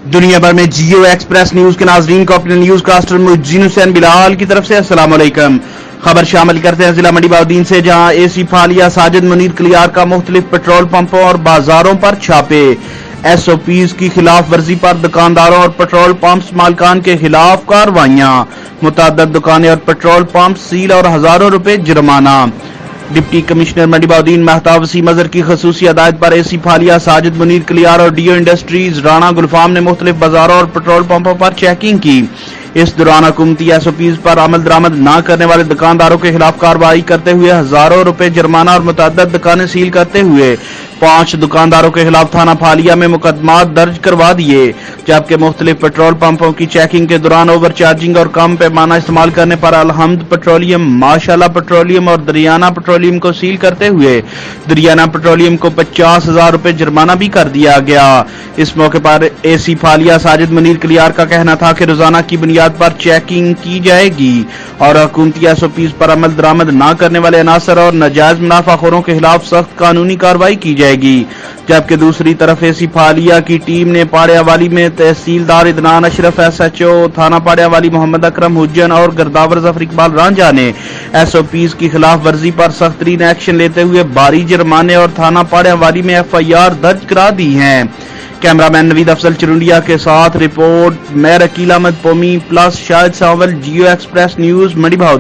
دنیا بھر میں جیو ایکسپریس نیوز کے ناظرین کو اپنے نیوز کاسٹر محدثین حسین بلال کی طرف سے السلام علیکم۔ خبر شامل کرتے ہیں ضلع منڈی بہاؤ سے، جہاں اے سی پھالیہ ساجد منیر کلیار کا مختلف پٹرول پمپوں اور بازاروں پر چھاپے، ایس اوپیز کی خلاف ورزی پر دوکانداروں اور پٹرول پمپس مالکان کے خلاف کارروائیاں، متعدد دوکانیں اور پٹرول پمپ سیل اور ہزاروں روپے جرمانہ۔ ڈپٹی کمشنر منڈی بہاؤ مہتاب وسیم اظہر کی خصوصی ہدایات پر اے سی پھالیہ ساجد منیر کلیار اور ڈیو انڈسٹریز رانا گلفام نے مختلف بازاروں اور پٹرول پمپوں پر چیکنگ کی۔ اس دوران حکومتی ایس او پیز پر عمل درآمد نہ کرنے والے دکانداروں کے خلاف کارروائی کرتے ہوئے ہزاروں روپے جرمانہ اور متعدد دکانیں سیل کرتے ہوئے 5 دکانداروں کے خلاف تھانہ پھالیہ میں مقدمات درج کروا دیے، جبکہ مختلف پٹرول پمپوں کی چیکنگ کے دوران اوور چارجنگ اور کم پیمانہ استعمال کرنے پر الحمد پٹرولیم، ماشاءاللہ پٹرولیم اور دریانہ پٹرولیم کو سیل کرتے ہوئے دریانہ پٹرولیم کو 50,000 روپے جرمانہ بھی کر دیا گیا۔ اس موقع پر اے سی پھالیہ ساجد منیر کلیار کا کہنا تھا کہ روزانہ کی بنیاد پر چیکنگ کی جائے گی اور حکومتی ایس او پیز پر عمل درآمد نہ کرنے والے عناصر اور ناجائز منافع خوروں کے خلاف سخت قانونی کارروائی کی جائے گی، جبکہ دوسری طرف اے سی پھالیہ کی ٹیم نے پاڑیا والی میں تحصیلدار عدنان اشرف، ایس ایچ او تھانہ پاڑیا والی محمد اکرم حجن اور گرداور ظفر اقبال رانجھا نے ایس او پیز کی خلاف ورزی پر سخت ترین ایکشن لیتے ہوئے بھاری جرمانے اور تھانہ پاڑیا والی میں ایف آئی آر درج کرا دی ہیں۔ کیمرامین نوید افضل چرونڈیا کے ساتھ رپورٹ میں رکیل احمد پومی پلس شاہد ساول، جیو ایکسپریس نیوز منڈی بہاؤ۔